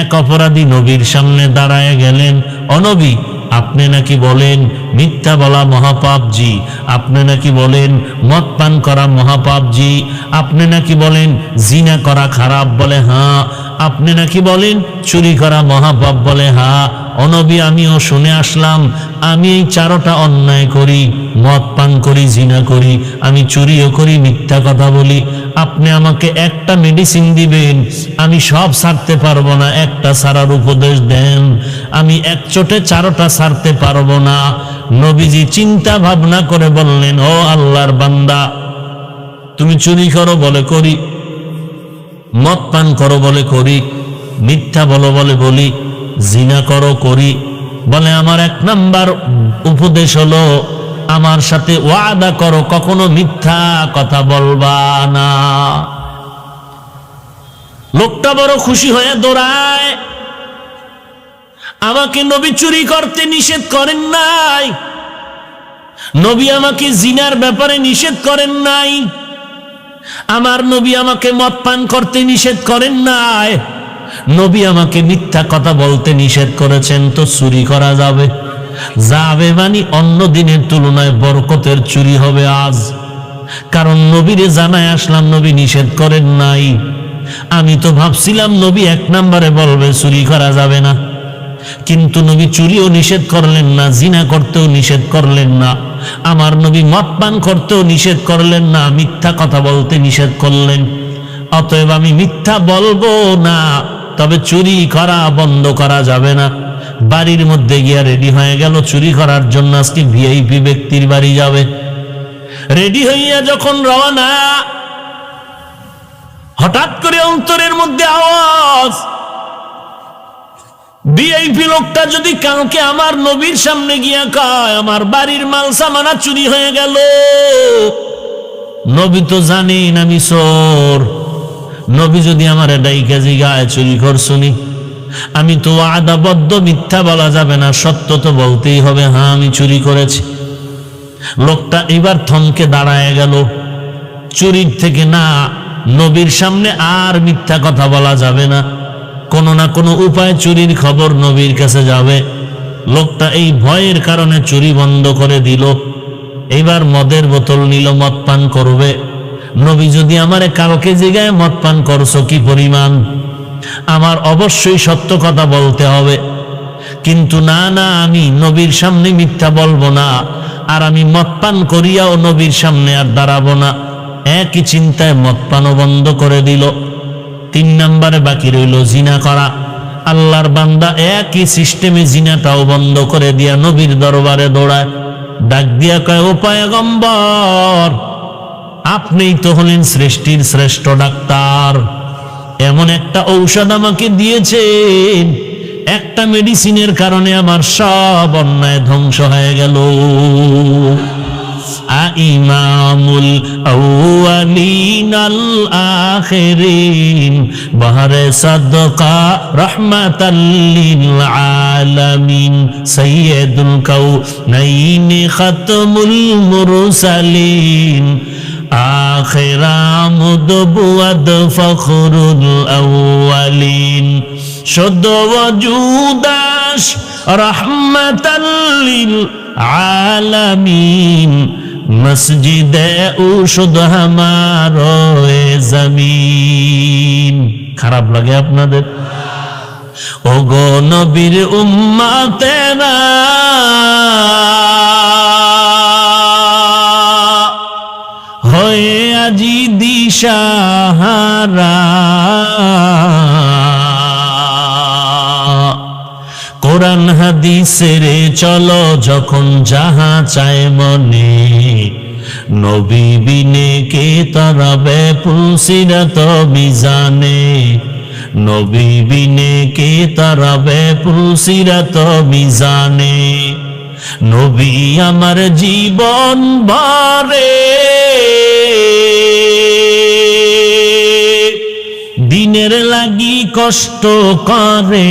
এক অপরাধী নবীর সামনে দাঁড়ায় গেলেন, ও নবী, আপনি নাকি বলেন মিথ্যা বলা মহাপাপ জি, আপনি নাকি বলেন মদ পান করা মহাপাপ জি, আপনি নাকি বলেন জিনা করা খারাপ, বলে হ্যাঁ, আপনি নাকি বলেন চুরি করা মহাপাপ, বলে হ্যাঁ। ও নবী, আমিও শুনে আসলাম, আমি এই চারটা অন্যায় করি, মদ পান করি, জিনা করি, আমি চুরিও করি, মিথ্যা কথা বলি। আপনি আমাকে একটা মেডিসিন দিবেন, আমি সব ছাড়তে পারবো না, একটা ছাড়ার উপদেশ দেন। আমি এক চোটে চারটা ছাড়তে পারবো না। নবীজি চিন্তা ভাবনা করে বললেন, ও আল্লাহর বান্দা, তুমি চুরি করো বলে করি, মদ পান করো বলে করি, মিথ্যা বলো বলে বলি, জিনা করো করি, বলে আমার এক নাম্বার উপদেশ হলো আমার সাথে ওয়াদা করো কখনো মিথ্যা কথা বলবা না। লোকটা বড় খুশি হয়ে দৌড়ায়। আমাকে নবী চুরি করতে নিষেধ করেন নাই, নবী আমাকে জিনার ব্যাপারে নিষেধ করেন নাই, আমার নবী আমাকে মদ পান করতে নিষেধ করেন নাই, নবী আমাকে মিথ্যা কথা বলতে নিষেধ করেছেন, তো চুরি করা যাবে? যাবে মানে অন্য দিনের তুলনায় বরকতের চুরি হবে আজ, কারণ নবীরে জানায় আসলাম নবী নিষেধ করেন নাই। আমি তো ভাবছিলাম নবী এক নম্বরে বলবে চুরি করা যাবে না, কিন্তু নবী চুরিও নিষেধ করলেন না, জিনা করতেও নিষেধ করলেন না, আমার নবী মদ পান করতেও নিষেধ করলেন না, মিথ্যা কথা বলতে নিষেধ করলেন। অতএব আমি মিথ্যা বলবো না, তবে চুরি করা বন্ধ করা যাবে না। বাড়ির মধ্যে গিয়া রেডি হয়ে গেল চুরি করার জন্য, আজকে ভিআইপি ব্যক্তির বাড়ি যাবে। রেডি হইয়া যখন রওনা, হঠাৎ করে অন্তরের মধ্যে আওয়াজ, ভিআইপি লোকটা যদি কাউকে আমার নবীর সামনে গিয়া কয় আমার বাড়ির মাল সামানা চুরি হয়ে গেল, নবী তো জানেন আমি চোর, নবী যদি আমার ডাইকা জিগায় চুরি করছুনি, আমি তো ওয়াদাবদ্ধ, মিথ্যা বলা যাবে না, সত্য তো বলতেই হবে, হ্যাঁ আমি চুরি করেছি। লোকটা এবার থমকে দাঁড়ায় গেল। চুরির থেকে না, নবীর সামনে আর মিথ্যা কথা বলা যাবে না, কোনো না কোনো উপায় চুরির খবর নবীর কাছে যাবে। লোকটা এই ভয়ের কারণে চুরি বন্ধ করে দিল। এইবার মদের বোতল নিল, মদ পান করবে। নবী যদি আমারে কালকে জিগায় মদ পান করছো কি পরিমাণ, আমার অবশ্যই সত্য কথা বলতে হবে, কিন্তু না না, আমি নবীর সামনে মিথ্যা বলবো না, আর আমি মদ পান করিয়াও নবীর সামনে আর দাঁড়াবো না। একই চিন্তায় মদ পানও বন্ধ করে দিল। 3 নম্বরে বাকি রইল জিনা করা। আল্লাহর বান্দা একই সিস্টেমে জিনাটাও বন্ধ করে দিয়া নবীর দরবারে দৌড়ায়, ডাক দিয়া কয়, ও পয়গম্বর, আপনিই তো হলেন সৃষ্টির শ্রেষ্ঠ ডাক্তার, এমন একটা ঔষধ আমাকে দিয়েছেন, একটা মেডিসিনের কারণে আমার সব অন্যায় ধ্বংস হয়ে গেল। ইমামুল আউয়ালিন আল আখিরিন বাহরে সাদকা রাহমাতাল লিল আলামিন সাইয়্যিদুল কাউনাইন খাতমুল মুরসালিন আখিরামুদ বুয়াদ ফখরুল আউয়ালিন শুদ্ধ ওয়াজুদাস রাহমাতাল লিল আলামিন মসজিদে ঔষধ হামারো জমিন। খারাপ লাগে আপনাদের? ও গো নবীর উম্মতেরা, হয়ে আজি দিশাহারা, কোরআন হাদিসের চলো যখন যাহা চায় মনে, নবী বিনে কে তরাবে পুলসিরাত মিজানে, নবী বিনে কে তরাবে পুলসিরাত মিজানে। নবী আমার জীবন ভরে দিনের লাগি কষ্ট করে,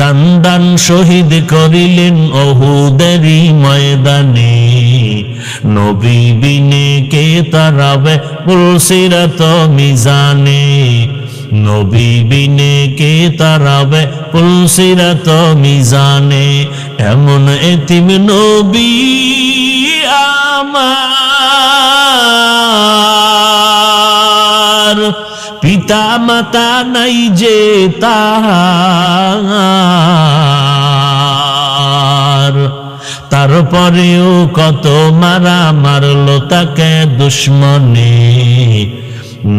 দান দান শহীদ করিলেন ওহুদেরই ময়দানে, নবী বিনে কে তারাবে পুলসিরাত মিজানে, নবী বিনে কে তারাবে পুলসিরাত মিজানে। এমন এতিম নবী আমার, পিতা মাতা নাই যে তার, তারপরেও কত মারা মারলো তাকে দুশ্মনে।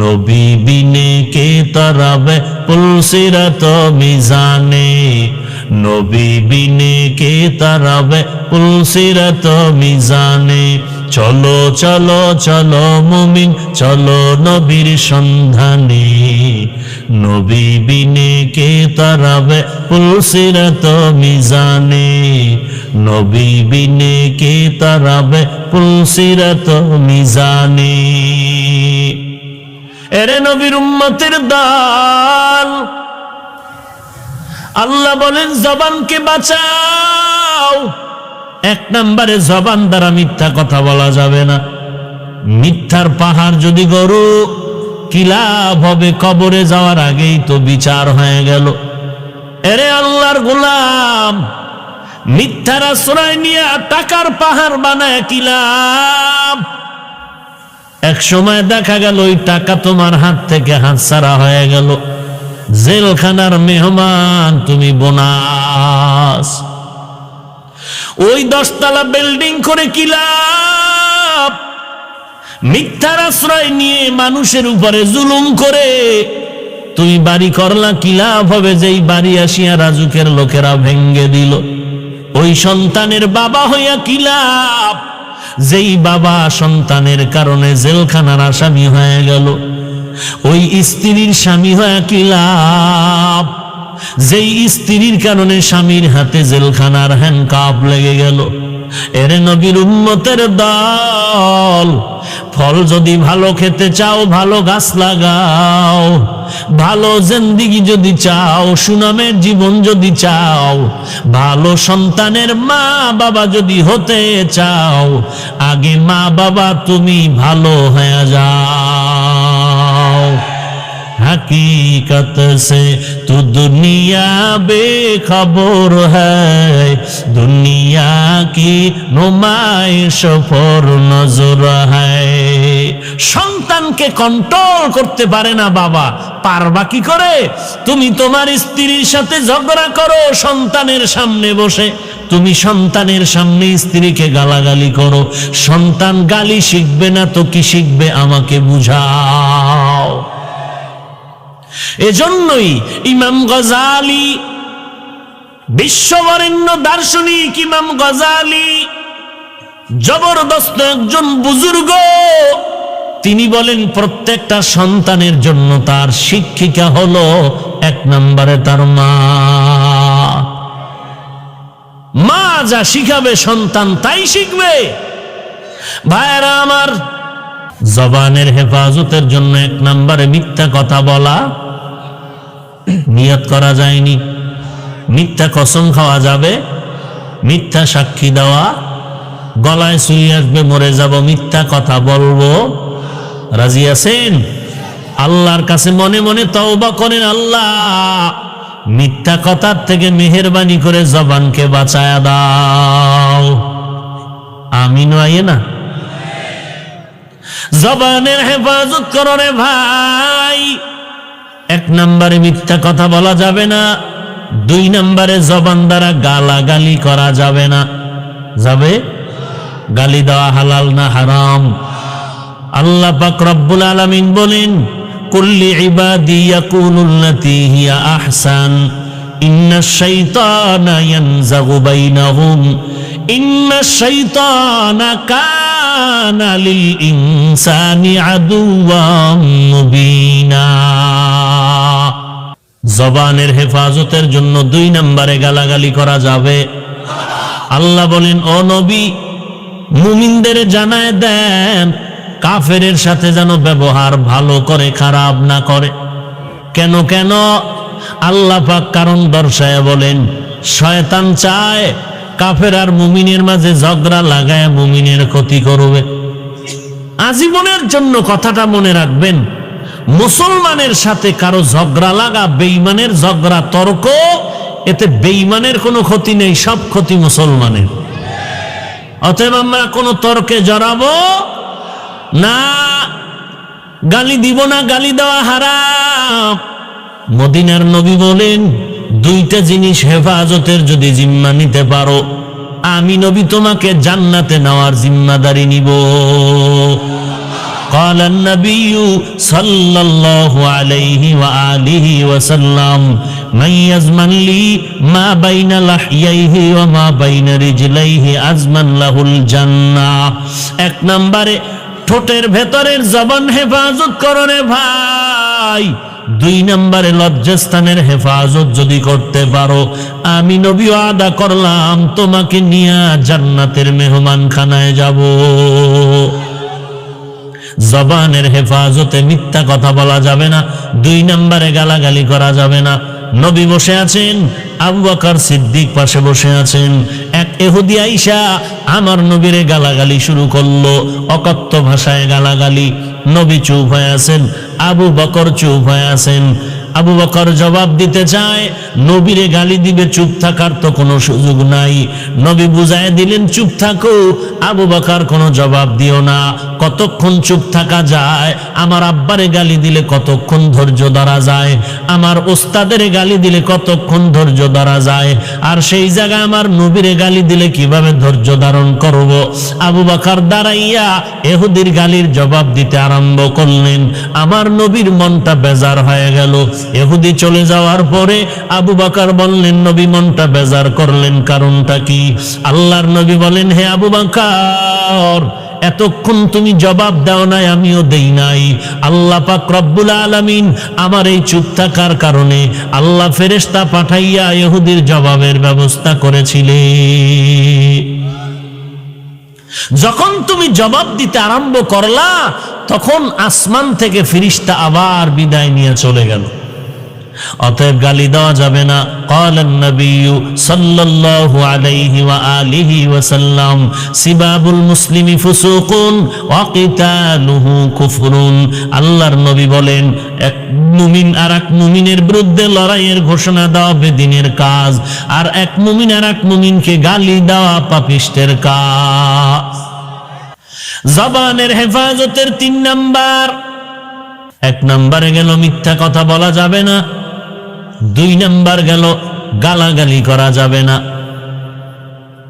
নবী বিনে কে তারাবে পুলসিরাত মিজানে, নবী বিনে কে তারাবে পুলসিরাত মিজানে। চলো চলো চলো মুমিন চলো নবীর সন্ধানে, নবী বিনে কে তারাবে পুলসিরাত মিজানে, নবী বিনে কে তারাবে পুলসিরাত মিজানে। এরে নবীর উম্মতের দল, আল্লাহ বলেন জবানকে বাঁচাও। এক নম্বরে জবান দ্বারা মিথ্যা কথা বলা যাবে না। মিথ্যার পাহাড় যদি গরু, কি লাভ হবে? কবরে যাওয়ার আগেই তো বিচার হয়ে গেল। এরে আল্লাহর গোলাম, মিথ্যার আশ্রয় নিয়ে টাকার পাহাড় বানায় কি লাভ? এক সময় দেখা গেল ওই টাকা তোমার হাত থেকে হাতছাড়া হয়ে গেল, জেলখানার মেহমান তুমি, বোনাস। ওই 10 তলা বিল্ডিং করে কি লাভ? মিথ্যার আশ্রয় নিয়ে মানুষের উপরে জুলুম করে তুমি বাড়ি করলা, কি লাভ হবে? যেই বাড়ি আসিয়া রাজুকের লোকেরা ভেঙ্গে দিল। ওই সন্তানের বাবা হইয়া কি লাভ? যেই বাবা সন্তানের কারণে জেলখানার আসামি হয়ে গেল। ওই স্ত্রীর স্বামী হয়ে কি লাভ? যেই স্ত্রীর কারণে স্বামীর হাতে জেলখানার হ্যান্ডকাপ লেগে গেল। এর নবীর উম্মতের দল, ফল যদি ভালো খেতে চাও ভালো গাছ লাগাও, ভালো জিন্দেগি যদি চাও, সুনামের জীবন যদি চাও, ভালো সন্তানের মা বাবা যদি হতে চাও, আগে মা বাবা তুমি ভালো হয়ে যাও। हकीकत से तो दुनिया बेखबर है, दुनिया की नुमाइश पर नजर है। সন্তানকে কন্ট্রোল করতে পারে না বাবা, পারবা কি করে? তুমি তোমার স্ত্রীর সাথে ঝগড়া করো সন্তানের সামনে বসে, তুমি সন্তানের সামনে স্ত্রীকে গালাগালি করো, সন্তান গালি শিখবে না তো কি শিখবে? আমাকে বুঝাও। এজন্যই ইমাম গজালি, বিশ্ববরেণ্য দার্শনিক ইমাম গজালি, জবরদস্ত একজন বুজুর্গ, তিনি বলেন প্রত্যেকটা সন্তানের জন্য তার শিক্ষিকা হলো 1 নম্বরে তার মা। মা যা শিখাবে সন্তান তাই শিখবে। ভাইরা আমার, জবানের হেফাজতের জন্য 1 নম্বরে মিথ্যা কথা বলা নিয়ত করা যায়নি। মিথ্যা কসম খাওয়া যাবে, মিথ্যা সাক্ষী দেওয়া, গলায় ছুরি আসবে মরে যাব, মিথ্যা কথা বলবো। রাজি আছেন? আল্লাহর কাছে মনে মনে তওবা করেন, আল্লাহ মিথ্যা কথার থেকে মেহেরবানি করে জবানকে বাঁচায়া দাও। আমিন আইয়ে না? জবানের হেফাজত করো রে ভাই। 1 নম্বরে মিথ্যা কথা বলা যাবে না। 2 নম্বরে জবান দ্বারা গালাগালি করা যাবে না। যাবে? গালি দেওয়া হালাল না হারাম? আল্লাহ পাক রব্বুল আলামিন বলেন, কুল্লি ইবাদি ইয়াকুলুল্লাতী হিয়া আহসান ইন্নাশ শাইতানা ইয়ানজাগু বাইনাহুম ইন্নাশ শাইতানা কানা লিল ইনসানি আদুওয়াম মুবিনা। জবানের হেফাজতের জন্য 2 নম্বরে গালাগালি করা যাবে। আল্লাহ বলেন, ও নবী, মুমিনদের জানায় দেন কাফেরের সাথে যেন ব্যবহার ভালো করে, খারাপ না করে। কেন কেন? আল্লাহ পাক কারণ দর্শায় বলেন, শয়তান চায় কাফের আর মুমিনের মাঝে ঝগড়া লাগায় মুমিনের ক্ষতি করবে। আজীবনের জন্য কথাটা মনে রাখবেন, মুসলমানের সাথে কারো ঝগড়া লাগা, বেঈমানের ঝগড়া তর্ক, এতে বেঈমানের কোনো ক্ষতি নেই, সব ক্ষতি মুসলমানের। অতএব আমরা কোনো তর্কে জড়াবো না, গালি দিব না, গালি দেওয়া হারাম। মদিনার নবী বলেন, দুইটা জিনিস হেফাজতের যদি জিম্মা নিতে পারো, আমি নবী তোমাকে জান্নাতে নেওয়ার জিম্মাদারি নিব। قال النبي صلى الله عليه وآله وسلم من يزمن لي ما بين لحييه وما بين رجليه أزمن له الجنة। এক নম্বরে ঠোঁটের ভেতরের জবান হেফাজত করো রে ভাই, দুই নম্বরে লজ্জাস্থানের হেফাজত যদি করতে পারো, আমি নবী ওয়াদা করলাম তোমাকে নিয়ে জান্নাতের মেহমানখানায় যাব। জবানের হেফাজতে মিথ্যা কথা বলা যাবে না, দুই নম্বরে গালাগালি করা যাবে না। নবী বসে আছেন, আবু বকর সিদ্দিক পাশে বসে আছেন, এক ইহুদি আইসা আমার নবীরে গালাগালি শুরু করলো, অকথ্য ভাষায় গালাগালি। নবী চুপ হয়ে আছেন, আবু বকর চুপ হয়ে আছেন। আবু বকর জবাব দিতে চায়, নবীরে গালি দিবে, চুপ থাকার তো কোনো সুযোগ নাই। নবী বুঝায় দিলেন, চুপ থাকো, আবু বকর কোনো জবাব দিও না। কতক্ষণ চুপ থাকা যায়? আমার আব্বারে গালি দিলে কতক্ষণ ধৈর্য ধরা যায়? আমার ওস্তাদের গালি দিলে কতক্ষণ ধৈর্য ধরা যায়? আর সেই জায়গায় আমার নবীরে গালি দিলে কিভাবে ধৈর্য ধারণ করব? আবু বকর দাঁড়াইয়া ইহুদির গালির জবাব দিতে আরম্ভ করলেন। আমার নবীর মনটা বেজার হয়ে গেল। ইহুদি চলে যাওয়ার পরে আবু বকর বললেন, নবী মনটা বেজার করলেন, কারণটা কি? আল্লাহর নবী বলেন, হে আবু বকর, এতক্ষণ তুমি জবাব দাও নাই, আমিও দেই নাই। আল্লাহ পাক রব্বুল আলামিন আমার এই চুপ থাকার কারণে আল্লাহ ফেরেশতা পাঠাইয়া ইহুদির জবাবের ব্যবস্থা করেছিলেন। যখন তুমি জবাব দিতে আরম্ভ করলা, তখন আসমান থেকে ফেরেশতা আবার বিদায় নিয়ে চলে গেল। অতএব গালি দেওয়া যাবে না। ক্বালান নবিয়্যু সাল্লাল্লাহু আলাইহি ওয়া আলিহি ওয়াসাল্লাম, সিবাবুল মুসলিমি ফুসুকুন ওয়া কিতালুহু কুফরুন। আল্লাহর নবী বলেন, এক মুমিন আর এক মুমিনের বিরুদ্ধে লড়াইয়ের ঘোষণা দেওয়া বেদিনের কাজ, আর এক মুমিন আর এক মুমিনকে গালি দেওয়া পাপিষ্টের কাজ। জবানের হেফাজতের 3 নাম্বার। 1 নম্বরে গেল মিথ্যা কথা বলা যাবে না, 2 নাম্বার গেল গালাগালি করা যাবে না,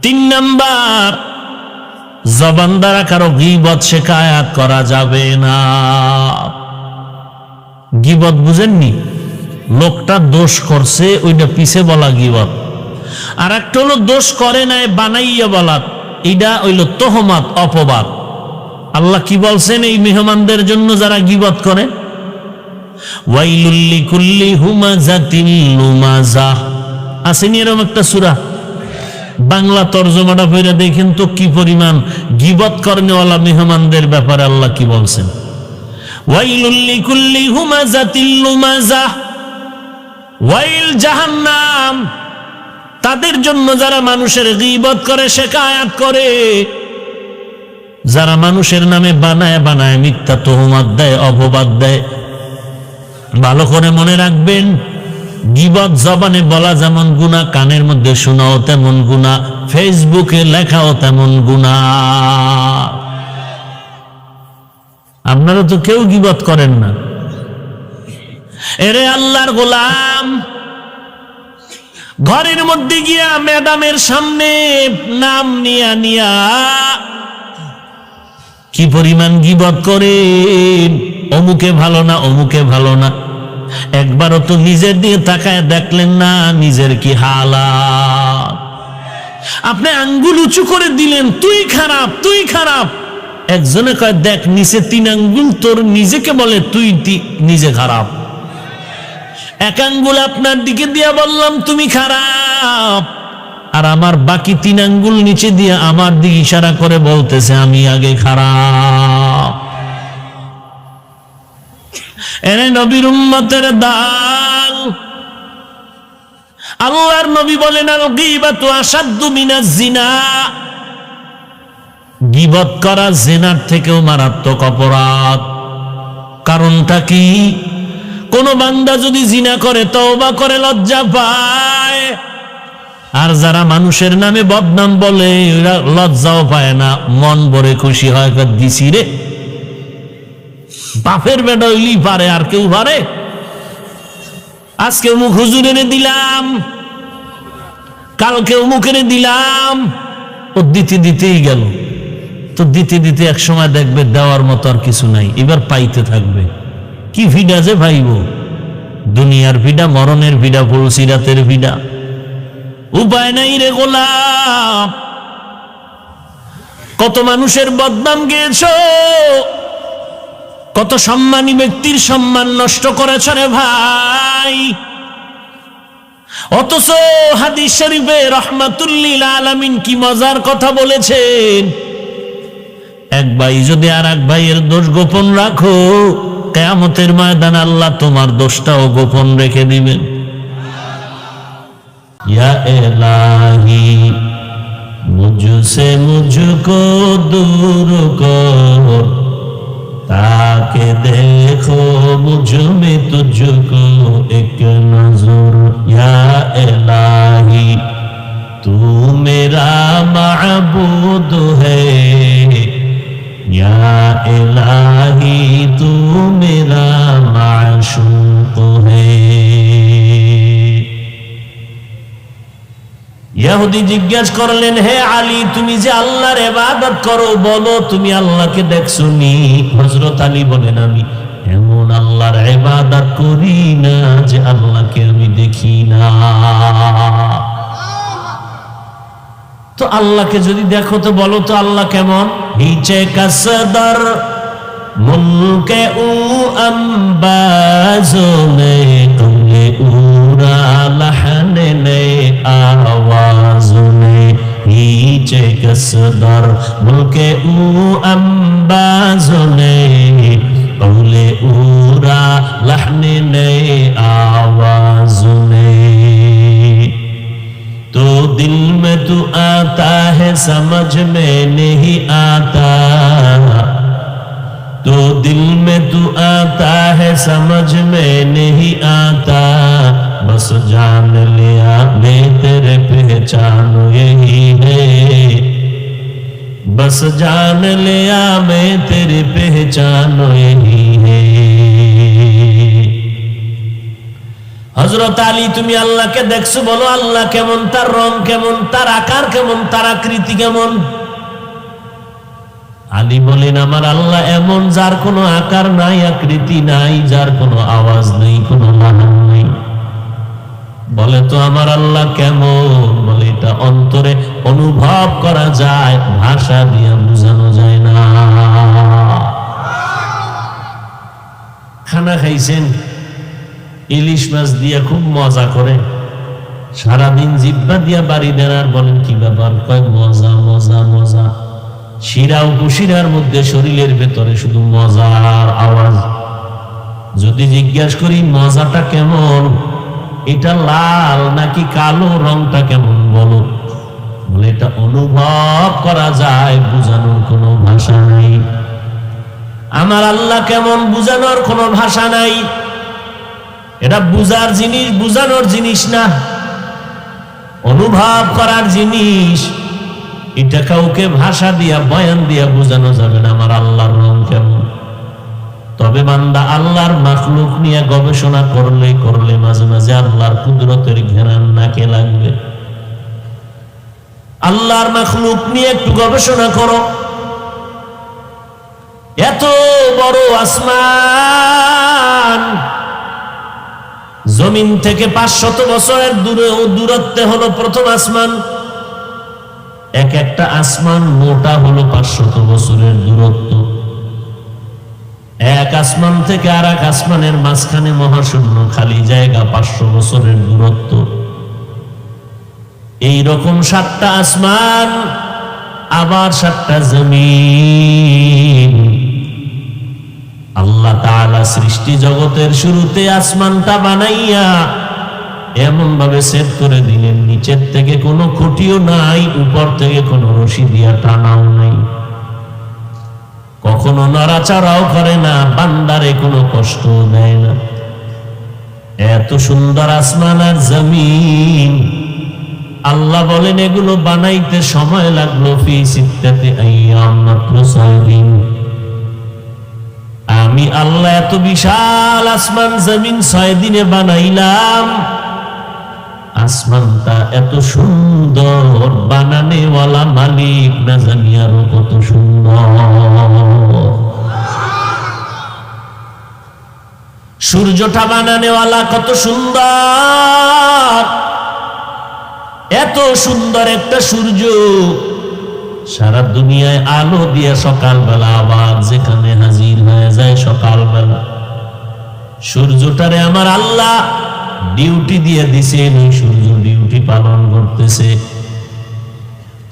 3 নাম্বার জবান দ্বারা কারো গীবত শিকায়াত করা যাবে না। গীবত বুঝেননি? লোকটা দোষ করছে, ওইটা পিছে বলা গীবত। আর একটা হলো দোষ করে নাই বানাইয়া বলা, এইটা হইল তোহমাত, অপবাদ। আল্লাহ কি বলছেন এই মেহমানদের জন্য যারা গীবত করে? ওয়াইলুল লিকুল্লি হুমাযাতিন লুমাযাহ। আসেনি এরকম একটা সূরা? বাংলা তরজমাটা পড়ে দেখেন তো কি পরিমাণ গীবত করেওয়ালা মেহমানদের ব্যাপারে আল্লাহ কি বলছেন। ওয়াইলুল লিকুল্লি হুমাযাতিন লুমাযাহ, ওয়াইল জাহান্নাম তাদের জন্য যারা মানুষের গীবত করে, শিকায়াত করে, যারা মানুষের নামে বানায় বানায় মিথ্যা তোহমাত দেয়, অপবাদ দেয়। ভালো করে মনে রাখবেন, গীবত জবানে বলা যেমন গুনাহ, কানের মধ্যে শোনাও তেমন গুনাহ, ফেসবুকে লেখাও তেমন গুনাহ। আপনারা তো কেউ গীবত করেন না। এরে আল্লাহর গোলাম, ঘরের মধ্যে গিয়া ম্যাডামের সামনে নাম নিয়া নিয়া কি পরিমাণ গীবত করেন। অমুকে ভালো না, অমুকে ভালো না। একবারও তো নিজের দিকে তাকায় দেখলেন না নিজের কি হালাত। আপনি আঙ্গুল উঁচু করে দিলেন, তুই খারাপ, তুই খারাপ। একজনে কয়, দেখ নিচে 3 আঙ্গুল তোর, নিজেকে বলে তুই নিজে খারাপ। এক আঙ্গুল আপনার দিকে দিয়া বললাম তুমি খারাপ, আর আমার বাকি 3 আঙ্গুল নিচে দিয়ে আমার দিকে ইশারা করে বলতেছে আমি আগে খারাপ। এরে নবীর উম্মতের দাল, আল্লাহর নবী বলেন, আল গীবাতু আশাদ্দু মিনাজ জিনা, গীবত করা জিনার থেকেও মারাত্মক অপরাধ। কারণটা কি? কোন বান্দা যদি জিনা করে, তওবা করে, লজ্জা পায়, আর যারা মানুষের নামে বদনাম বলে ওরা লজ্জাও পায় না, মন ভরে খুশি হয়, দিছি রে, বাপের বেটা হইলেই পারে, আর কেউ পারে? আজকে মুখ হুজুরে দিলাম, কালকে মুখে দিলাম, ও দিতে দিতেই গেল। তো দিতে দিতে এক সময় দেখবে দেওয়ার মতো আর কিছু নাই, এবার পাইতে থাকবে। কি ভিড়া যে ভাইব, দুনিয়ার ভিড়া, মরণের ভিড়া, পুলসিরাতের ভিড়া, উপায় নাই রে গোলাম। কত মানুষের বদনাম গেছ, কত সম্মানী ব্যক্তির সম্মান নষ্ট করেছ রে ভাই। অথচ হাদিস শরীফে রাহমাতুল লিল আলামিন কি মজার কথা বলেছেন, এক ভাই যদি আর এক ভাইয়ের দোষ গোপন রাখো, কিয়ামতের ময়দানে আল্লাহ তোমার দোষটাও গোপন রেখে দিবেন। ইয়া ইলাহি মুঝসে মুঝকো দূর কর, তাকে দেখো মুঝ में तुझको एक नजर। या इलाही तू मेरा माबूद है, या इलाही तू मेरा माशूक है। ইহুদি জিজ্ঞেস করলেন, হে আলী, তুমি যে আল্লাহর ইবাদত করো, বলো তুমি আল্লাহকে দেখছো নি? হযরত আলী বলেন, আমি এমন আল্লাহর ইবাদত করি না যে আল্লাহকে আমি দেখি না। তো আল্লাহকে যদি দেখো তো বলো তো আল্লাহ কেমন? নিচে কাসদার মুলকে উ আম্বাজো নে তুমে উরা লহনে নে আওয়াজো নে। নিচে কাসদার মুলকে উ আম্বাজো নে তুমে উরা লহনে নে আওয়াজো নে। तो दिल में तू आता है समझ में नहीं आता, तो दिल में तू आता है समझ में नहीं आता, बस जान लिया मैं तेरे पहचान यही है, बस जान लिया मैं तेरी पहचान यही है। হযরত আলী, তুমি আল্লাহকে দেখছো, বলো আল্লাহ কেমন, তার রং কেমন, তার আকার কেমন, তার আকৃতি কেমন? আলী বলেন, আমার আল্লাহ এমন যার কোনো আকার নাই, আকৃতি নাই, যার কোনো আওয়াজ নেই, কোনো মানব নেই। বলে তো আমার আল্লাহ কেমন? বলে এটা অন্তরে অনুভব করা যায়, ভাষা দিয়ে বোঝানো যায় না। খানা খাইছেন, ইলিশ মাছ দিয়া খুব মজা করে, সারাদিন জিব্বা দিয়া বাড়ি দেন, আর বলেন কি ব্যাপার? কয় মজা মজা মজা। শিরা উপশিরার মধ্যে শরীরের ভেতরে শুধু মজার আওয়াজ। যদি জিজ্ঞাসা করি মজাটা কেমন, এটা লাল নাকি কালো, রংটা কেমন বলো? বলে এটা অনুভব করা যায়, বুঝানোর কোনো ভাষা নাই। আমার আল্লাহ কেমন, বুঝানোর কোনো ভাষা নাই। এটা বুঝার জিনিস, বুঝানোর জিনিস না, অনুভব করার জিনিস। এটা কাউকে ভাষা দিয়া, বয়ান দিয়া বোঝানো যাবে না আমার আল্লাহর রং কেমন। তবে বান্দা আল্লাহর মাখলুক নিয়ে গবেষণা করলে করলে মাঝে মাঝে আল্লাহর কুদরতের ঘেরান নাকে লাগবে। আল্লাহর মাখলুক নিয়ে একটু গবেষণা করো। এত বড় আসমান, জমিন থেকে 500 বছরের দূরত্বে হলো প্রথম আসমান। এক একটা আসমান মোটা হলো 500 বছরের দূরত্ব। এক আসমান থেকে আর এক আসমানের মাঝখানে মহাশূন্য খালি জায়গা, 500 বছরের দূরত্ব। এই রকম 7টা আসমান, আবার 7টা জমিন। আল্লাহ তাআলা সৃষ্টি জগতের শুরুতে আসমানটা বানাইয়া এমন ভাবে সেট করে দিলেন, নিচের থেকে কোনো খুঁটিও নাই, উপর থেকে কোনো রশি দিয়া টানাও নাই, কখনো নড়াচড়াও করে না, বান্দারে কোনো কষ্ট দেয় না। এত সুন্দর আসমান আর জমিন, আল্লাহ বলেন এগুলো বানাইতে সময় লাগলো ফি সিত্তাতি আইয়াম, মাত্র 6 দিন। আমি আল্লাহ এত বিশাল আসমান জমিন 6 দিনে বানাইলাম। আসমানটা এত সুন্দর, বানানেওয়ালা মালিক না জানি আরো কত সুন্দর। সূর্যটা বানানেওয়ালা কত সুন্দর, এত সুন্দর একটা সূর্য সারা দুনিয়ায় আলো দিয়ে সকালবেলা আবার যেখানে হাজির হয়ে যায় সকালবেলা। সূর্যটারে আমার আল্লাহ ডিউটি দিয়ে দিছেন, ওই সূর্য ডিউটি পালন করতেছে।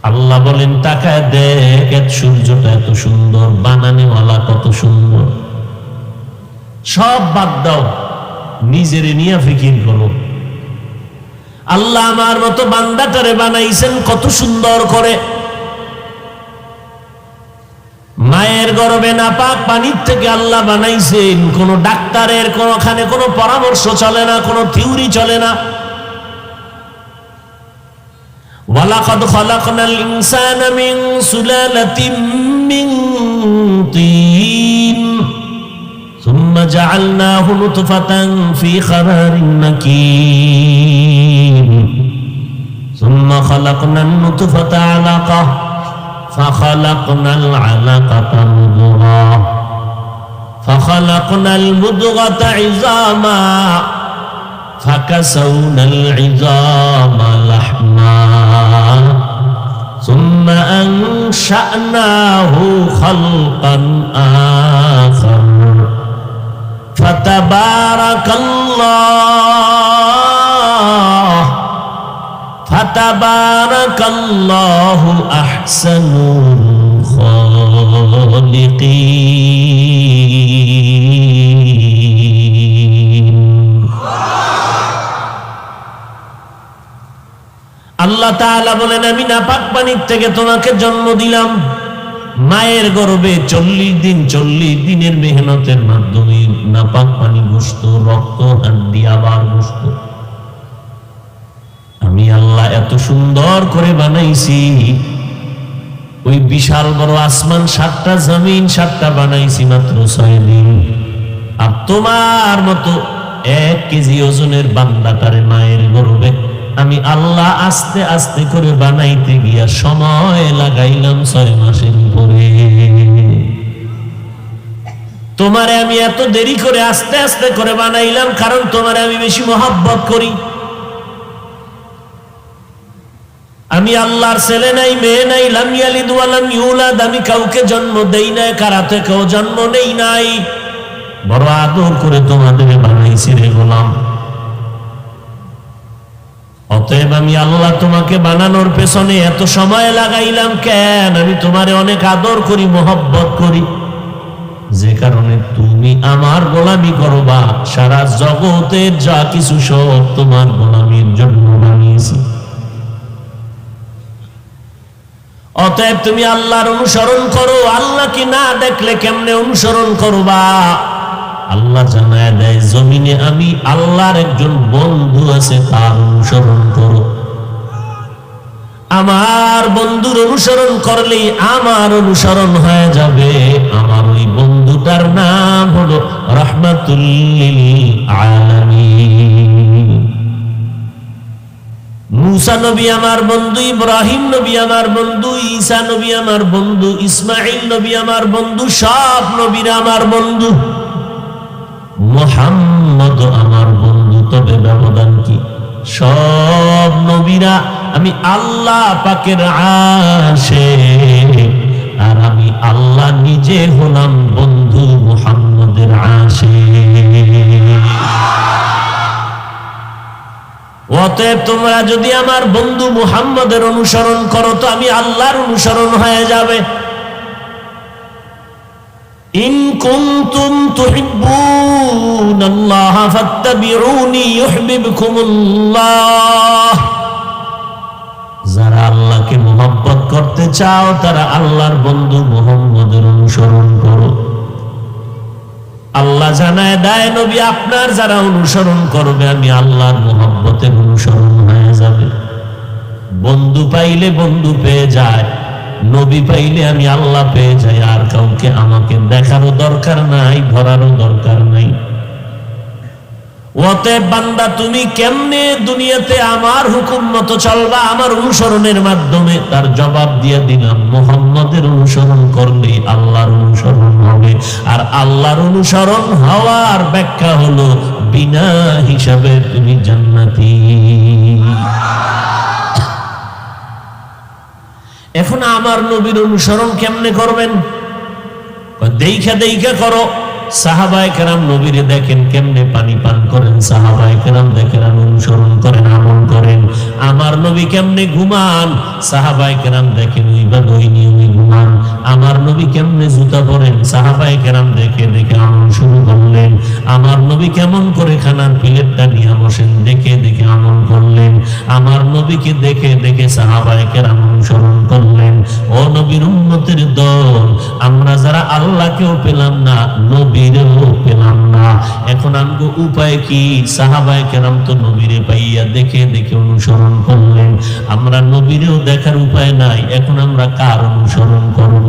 আল্লাহ বলেন তাকায় দেখ, সূর্যটা এত সুন্দর, বানানেওয়ালা কত সুন্দর। সব বাদ দাও, নিজের নিয়ে ফিকির করো। আল্লাহ আমার মতো বান্দাটারে বানাইছেন কত সুন্দর করে। মায়ের গর্ভে নাপাক পানির থেকে আল্লাহ বানাইছেন। কোন ডাক্তারের কোনখানে কোনো পরামর্শ চলে না, কোনো থিওরি চলে না। ওয়ালাকাদ খালাকনাল ইনসানা মিন সুলালাতিন মিন তিন সুম্মা জাআলনাহু নুতফাতান ফি করারিন মাকিন সুম্মা খালাকনান নুতফাতা আলাকা فخلقنا العلقة مضغة فخلقنا المضغة عظاما فكسونا العظام لحما ثم أنشأناه خلقا آخر فتبارك الله أحسن الخالقين। আল্লাহ তাআলা বলেন আমি নাপাক পানির থেকে তোমাকে জন্ম দিলাম। মায়ের গর্ভে 40 দিন, 40 দিনের মেহনতের মাধ্যমে নাপাক পানি গোশত, রক্ত, হাড্ডি, আবার গোশত। আমি আল্লাহ এত সুন্দর করে বানাইছি। ওই বিশাল বড় আসমান 7টা, জমিন 7টা বানাইছি মাত্র 6 দিন। আর তোমার মতো 1 কেজি ওজনের বান্দাটারে মায়ের গর্ভে আমি আল্লাহ আস্তে আস্তে করে বানাইতে গিয়া সময় লাগাইলাম 6 মাসের উপরে। তোমারে আমি এত দেরি করে আস্তে আস্তে করে বানাইলাম, কারণ তোমারে আমি বেশি মহব্বত করি। আমি আল্লাহর ছেলে নাই, মেয়ে নাই, লাম ইয়ালিদ ওয়া লাম ইউলাদ, আমি কাউকে জন্ম দেই নাই, কারা থেকেও জন্ম নেই নাই। বড় আদর করে তোমাদের বানাইছি রে গোলাম। অতএব আমি আল্লাহ তোমাকে বানানোর পেছনে এত সময় লাগাইলাম কেন? আমি তোমারে অনেক আদর করি, মহব্বত করি, যে কারণে তুমি আমার গোলামি করবা। সারা জগতের যা কিছু সব তোমার গোলামির জন্য বানিয়েছি। অতএব তুমি আল্লাহর অনুসরণ করো। আল্লাহকে না দেখলে কেমনে অনুসরণ করবা? আল্লাহ জানায় দেয় জমিনে আমি আল্লাহর একজন বন্ধু আছে, তার অনুসরণ করো। আমার বন্ধুর অনুসরণ করলেই আমার অনুসরণ হয়ে যাবে। আমার ওই বন্ধুটার নাম হলো রাহমাতুল লিল আলামিন। মুসা নবী আমার বন্ধু, ইব্রাহিম নবী আমার বন্ধু, ঈসা নবী আমার বন্ধু, ইসমাঈল নবী আমার বন্ধু, সব নবীরা আমার বন্ধু। মুহাম্মদ আমার বন্ধু, তবে ব্যবধান কি? সব নবীরা আমি আল্লাহ পাকের আশিক, আর আমি আল্লাহ নিজে হলাম বন্ধু মুহাম্মদের আশিক। অতএব তোমরা যদি আমার বন্ধু মুহাম্মদের অনুসরণ করো তো আমি আল্লাহর অনুসরণ হয়ে যাবে। ইন কুনতুম তুহিব্বুনাল্লাহ ফাত্তাবিউনি ইউহিব্বুকুমুল্লাহ। যারা আল্লাহকে মুহাব্বত করতে চাও তারা আল্লাহর বন্ধু মুহাম্মদের অনুসরণ করো। আল্লাহ জানায় দেয় নবী আপনার যারা অনুসরণ করবে আমি আল্লাহর মুহাব্বতের অনুসরণ হয়ে যাবে। বন্ধু পাইলে বন্ধু পেয়ে যায়, নবী পাইলে আমি আল্লাহ পেয়ে যাই। আর কাউকে আমাকে দেখারও দরকার নাই, ধরারও দরকার নাই। অতএব বান্দা তুমি কেমনে দুনিয়াতে আমার হুকুম মতো চলবা আমার অনুসরণের মাধ্যমে? তার জবাব দিয়ে দিলাম, মুহাম্মদের অনুসরণ করলে আল্লাহর অনুসরণ হবে। আর আল্লাহর অনুসরণ হওয়ার ব্যাখ্যা হলো বিনা হিসাবে তুমি জান্নাতি। এখন আমার নবীর অনুসরণ কেমনে করবেন? দেইখা দেইখা করো। সাহাবায়ে কেরাম নবীরে দেখেন কেমনে পানি পান করেন, সাহাবায়ে কেরাম দেখেন অনুসরণ করেন, আমল করেন। আমার নবী কেমনে ঘুমান, সাহাবায়ে কেরাম দেখেন ওইভাবে ওই নিয়মে ঘুমান। আমার নবী কেমনে জুতা পরেন, সাহাবায়ে কেরাম দেখে দেখে আমল শুরু করলেন। আমার নবী কেমন করে খানার প্লেটটা নিয়ে বসেন, দেখে দেখে আমল করলেন। আমার নবীকে দেখে দেখে সাহাবায়ে কেরাম অনুসরণ করলেন। ও নবীর উম্মতের দল, আমরা যারা আল্লাহকেও পেলাম না, নবীরেও পেলাম না, এখন আমগো উপায় কি? সাহাবায়ে কেরাম তো নবীরে পাইয়া দেখে দেখে অনুসরণ করলেন। আমরা নবীরেও দেখার উপায় নাই, এখন আমরা কার অনুসরণ করব?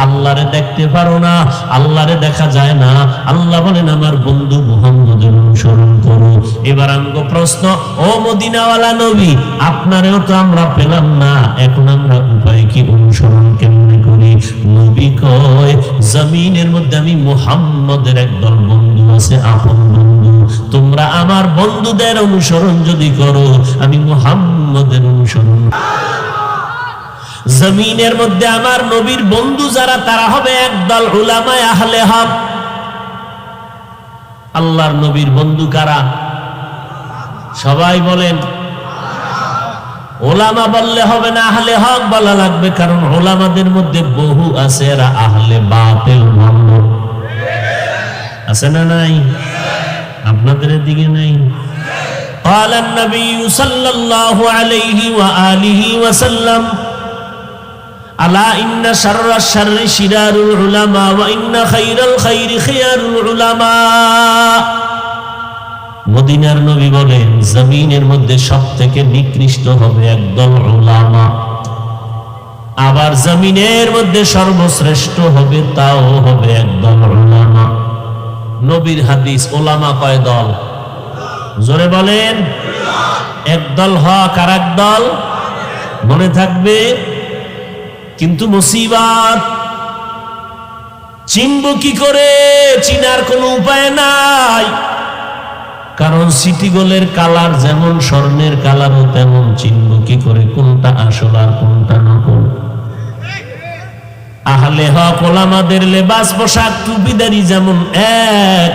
আল্লাহরে দেখতে পারো না, আল্লাহরে দেখা যায় না। আল্লাহ বলেন আমার বন্ধু মুহাম্মদের অনুসরণ করো। এবার আমগো প্রশ্ন, ও মদিনাওয়ালা নবী, আপনারেও তো আমরা পেলাম না, এখন আমরা উপায় কি? অনুসরণ কেমনে করি? নবী কয় জমিনের মধ্যে আমি মুহাম্মদের একদল বন্ধু আছে, আপন বন্ধু। তোমরা আমার বন্ধুদের অনুসরণ যদি করো, আমি মুহাম্মদের অনুসরণ। জমিনের মধ্যে আমার নবীর বন্ধু যারা, তারা হবে একদল উলামায়ে আহলে হক। আল্লাহর নবীর বন্ধু কারা? সবাই বলেন। ওলামা বললে হবে না, আহলে হক বলা লাগবে, কারণ ওলামাদের মধ্যে বহু আছে এরা আহলে বাতিল ভণ্ড। আছে না নাই? আপনাদের দিকে নাই? قال النبي صلى الله عليه وآله وسلم ألا إن شر الشر شرار العلماء وإن خير الخير خيار العلماء। মদিনার নবী বলেন জমিনের মধ্যে সবথেকে নিকৃষ্ট হবে একদল উলামা, আবার জমিনের মধ্যে সর্বশ্রেষ্ঠ হবে তাও হবে একদল উলামা। নবীর হাদিস, উলামা কয় দল? জোরে বলেন। একদল হক আর একদল মনে থাকবে। কিন্তু মুসিবত চিনব কি করে? চিনার কোনো উপায় নাই, কারণ সিটি গোলের কালার যেমন স্বর্ণের কালারও তেমন। চিনব কি করে কোনটা আসল আর কোনটা নকল? আহলে হক ওলামাদের লেবাস পোশাক টুপিদারি যেমন এক,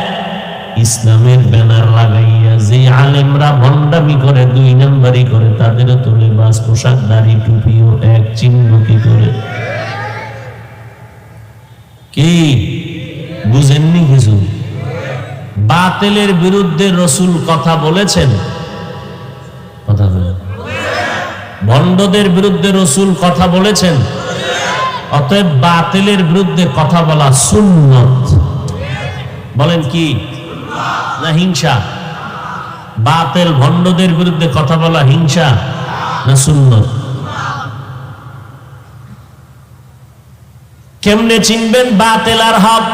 ইসলামের ব্যানার লাগাইয়া যে আলেমরা ভণ্ডামি করে, দুই নাম্বারি করে, তাদেরও তো লেবাস পোশাক দাড়ি টুপিও এক। চিনব কি করে? কি বুঝেননি কিছু? বাতিলের বিরুদ্ধে রাসূল কথা বলেছেন, কথা বলেন। ভণ্ডদের বিরুদ্ধে রাসূল কথা বলেছেন। অতএব বাতিলের বিরুদ্ধে কথা বলা সুন্নাত। বলেন কি না হিংসা? বাতিল ভণ্ডদের বিরুদ্ধে কথা বলা হিংসা না সুন্নাত? কেমনে চিনবেন বাতিল আর হক?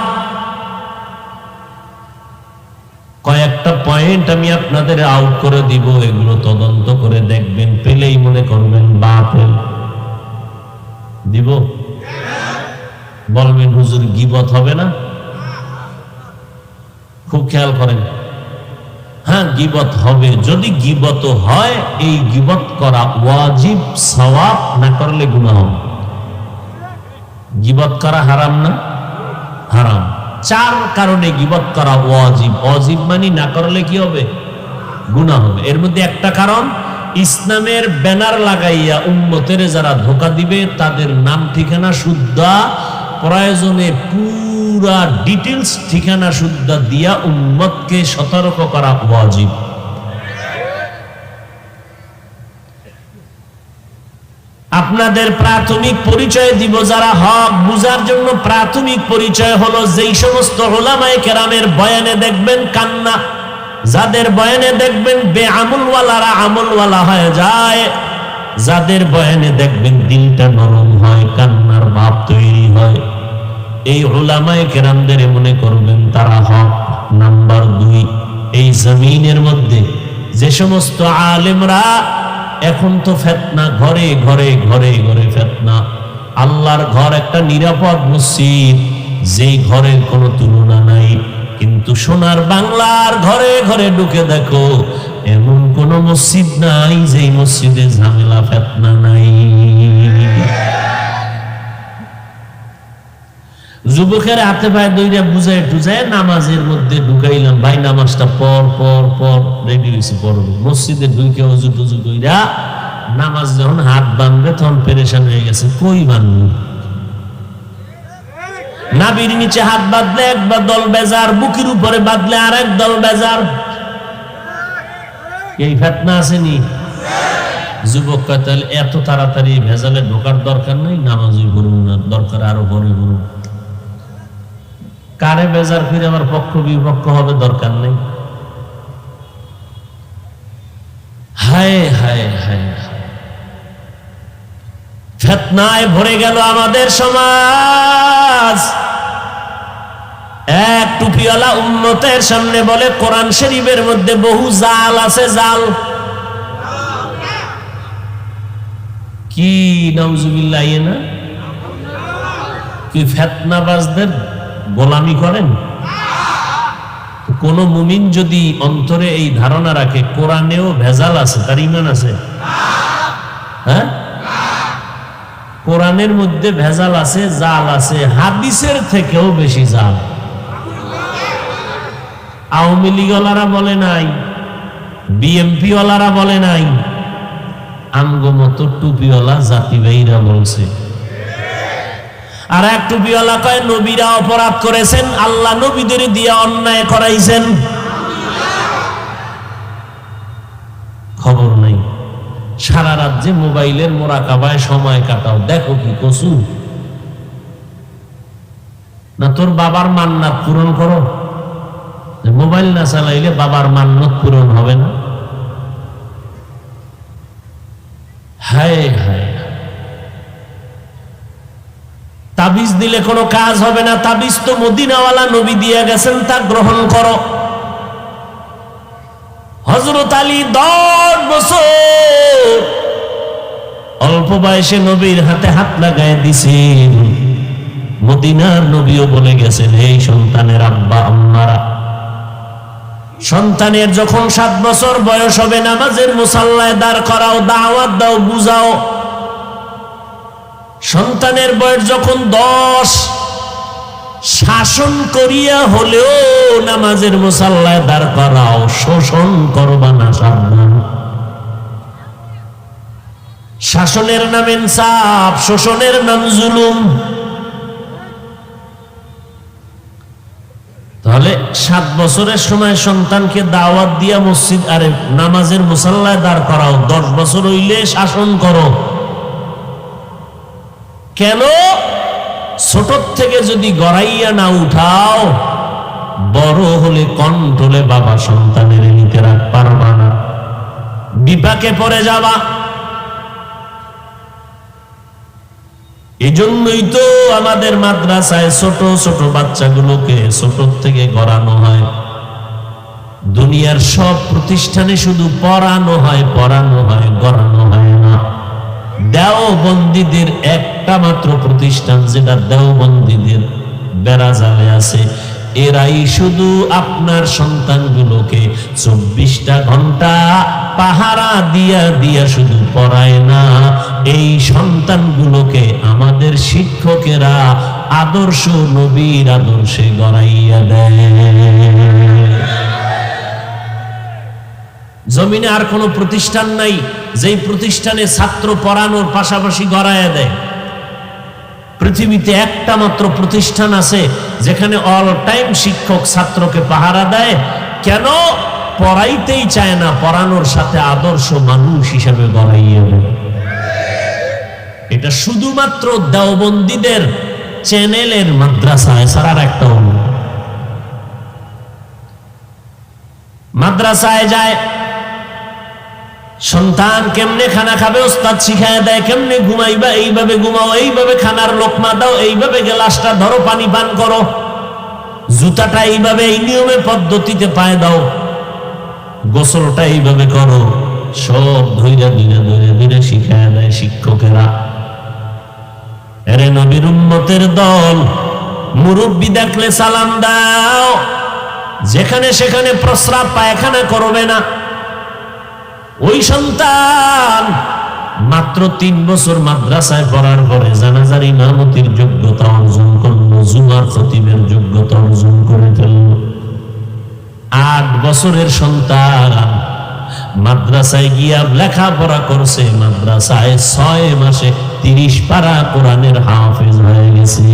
কয়েকটা পয়েন্ট আমি আপনাদের আউট করে দিব, এগুলো তদন্ত করে দেখবেন, পেলেই মনে করবেন বাতিল। দিব? বলবেন হুজুর গীবত হবে না? খুব খেয়াল করেন। হ্যাঁ, গীবত হবে। যদি গীবত হয়, এই গীবত করা ওয়াজিব, সওয়াব, না করলে গুনাহ হবে। গীবত করা হারাম না? হারাম। চার কারণে গীবত করা ওয়াজিব। ওয়াজিব মানে না করলে কি হবে? গুনাহ হবে। এর মধ্যে একটা কারণ, ইসলামের ব্যানার লাগাইয়া উম্মতের যারা ধোঁকা দিবে, তাদের নাম ঠিকানা শুদ্ধা, প্রয়োজনে পুরো পুরা ডিটেলস ঠিকানা শুদ্ধ দিয়া উম্মতকে সতর্ক করা ওয়াজিব। আপনাদের প্রাথমিক পরিচয় দিব, যারা হক বুঝার জন্য প্রাথমিক পরিচয় হলো যেই সমস্ত উলামায়ে কেরামের বয়ানে দেখবেন কান্না, যাদের বয়ানে দেখবেন বেআমলওয়ালারা আমলওয়ালা হয়ে যায়, যাদের বয়ানে দেখবেন দিলটা নরম হয়, কান্নার ভাব তৈরি হয়, এই উলামায়ে কেরামদের মনে করবেন তারা হক। নাম্বার 2, এই জমিনের মধ্যে যে সমস্ত আলেমরা, এখন তো ফিতনা ঘরে ঘরে ঘরে ঘরে ফিতনা। আল্লাহর ঘর একটা নিরাপদ মসজিদ, যেই ঘরের কোনো তুলনা নাই, কিন্তু সোনার বাংলার ঘরে ঘরে ঢুকে দেখো এমন কোন মসজিদ নাই যেই মসজিদে ঝামেলা ফিতনা নাই। যুবকের হাতে পায়ে দইরা বুঝায় টুজায় নামাজের মধ্যে ঢুকাইলাম, ভাই নামাজটা পর পর পর রেডি হয়েছে পড়বে। মসজিদে ঢুকে অজু টুজু কইরা নামাজ যখন হাত বাঁধবে তখন পেরেশান হয়ে গেছে, কই বাঁধবো? নাবির নিচে হাত বাঁধলে একবার দল বেজার, বুকের উপরে বাঁধলে আর এক দল বেজার। এই ফিতনা আসেনি? যুবক কয় তাহলে এত তাড়াতাড়ি ভেজালে ঢোকার দরকার নাই, নামাজই পড়ুন না, দরকার আরো পরে পড়ুন। কারে বেজার ফিরে আমার পক্ষ বিপক্ষ হবে দরকার নেই। হায় হায় হায়, ফিতনায় ভরে গেল আমাদের সমাজ। এক টুপিওয়ালা উম্মতের সামনে বলে কোরআন শরীফের মধ্যে বহু জাল আছে, জাল কি নাউজুবিল্লাহ, না কি ফিতনাবাজদের গোলামি করেন? কোন মুমিন যদি অন্তরে এই ধারণা রাখে কোরআনেও ভেজাল আছে, তার ঈমান আছে? হ্যাঁ, কোরআনের মধ্যে ভেজাল আছে, জাল আছে, হাদিসের থেকেও বেশি জাল। আওয়ামী লীগওয়ালারা বলে নাই, বিএমপি ওয়ালারা বলে নাই, আমগো মতো টুপিওয়ালা জাতিবাহীরা বলছে। আর এক টুপিওয়ালা কয় নবীরা অপরাধ করেছেন, আল্লাহ নবীদের দিয়ে অন্যায় করাইছেন। খবর নাই, সারা রাজ্যে মোবাইলের মোরাকাবায় সময় কাটাও, দেখো কি কসু না। তোর বাবার মান্নাত পূরণ করো, মোবাইল না চালাইলে বাবার মান্নাত পূরণ হবে না। হায় হায়, তাবিজ দিলে কোনো কাজ হবে না, তাবিজ তো মদিনাওয়ালা নবী দিয়ে গেছেন, তা গ্রহণ করো। হযরত আলী 10 বছর অল্প বয়সে নবীর হাতে হাত লাগায় দিছেন। মদিনার নবীও বলে গেছেন, এই সন্তানের আব্বা আম্মারা, সন্তানের যখন 7 বছর বয়স হবে নামাজের মুসাল্লায় দাঁড় করাও, দাওয়াত দাও, বুঝাও। সন্তানের বয়স যখন 10, শাসন করিয়া হলেও নামাজের মুসাল্লায় দাঁড় করাও, শোষণ করবা না, সাবধান। শাসনের নাম ইনসাফ, শোষণের নাম জুলুম। তাহলে 7 বছরের সময় সন্তানকে দাওয়াত দিয়া মসজিদ আরে নামাজের মুসাল্লায় দাঁড় করাও, 10 বছর হইলে শাসন করো। কেন? ছোট থেকে যদি গড়াইয়া না উঠাও, বড় হলে কন্ট্রোলে বাবা সন্তানের নিতে রাখ পারবা না, বিপাকে পড়ে যাবা। এজন্যই তো আমাদের মাদ্রাসায় ছোট ছোট বাচ্চাগুলোকে ছোট থেকে গড়ানো হয়। দুনিয়ার সব প্রতিষ্ঠানে শুধু পড়ানো হয়, গড়ানো হয় না। দেওবন্দীদের একটা মাত্র প্রতিষ্ঠান, যেটা দেওবন্দীদের বেড়াজালে আছে, এরাই শুধু আপনার সন্তানগুলোকে 24টা ঘন্টা পাহারা দিয়া দিয়া শুধু পড়ায় না, এই সন্তানগুলোকে আমাদের শিক্ষকেরা আদর্শ নবীর আদর্শে গড়াইয়া দেয়। জমিনে আর কোনো প্রতিষ্ঠান নাই যেই প্রতিষ্ঠানে ছাত্র পড়ানোর পাশাপাশি গড়াইয়া দেয়। পৃথিবীতে একটা মাত্র প্রতিষ্ঠান আছে যেখানে অল টাইম শিক্ষক ছাত্রকে পাহারা দেয়। কেন? পড়াইতেই চায় না, পড়ানোর সাথে আদর্শ মানুষ হিসেবে গড়াইয়ে দেয়। এটা শুধুমাত্র দেওবন্দীদের চ্যানেলের মাদ্রাসায় ছাড়ার একটা অন্য। মাদ্রাসায় যায়, সন্তান কেমনে খানা খাবে ওস্তাদ শিখায় দেয়, কেমনে ঘুমাইবা এইভাবে ঘুমাও, এইভাবে খানার লোকমা দাও, এইভাবে গ্লাসটা ধরো, পানি পান করো, জুতাটা এইভাবে এই নিয়মে পদ্ধতিতে পায়ে দাও, গোসলটা এইভাবে করো, সব ধৈর্য ধীরে ধীরে ধীরে শিখায় দেয় শিক্ষকেরা। এরে নবীর উম্মতের দল, মুরব্বি দেখলে সালাম দাও, যেখানে সেখানে প্রস্রাব পায়খানা করবে না। ওই সন্তান মাত্র 3 বছর মাদ্রাসায় পড়ার পরে জানাজার ইমামতির যোগ্যতা অর্জন করলো, জুমার খতিবের যোগ্যতা অর্জন করে ফেলল। 8 বছরের সন্তান মাদ্রাসায় গিয়া লেখাপড়া করছে, মাদ্রাসায় 6 মাসে 30 পারা কোরআনের হাফেজ হয়ে গেছে।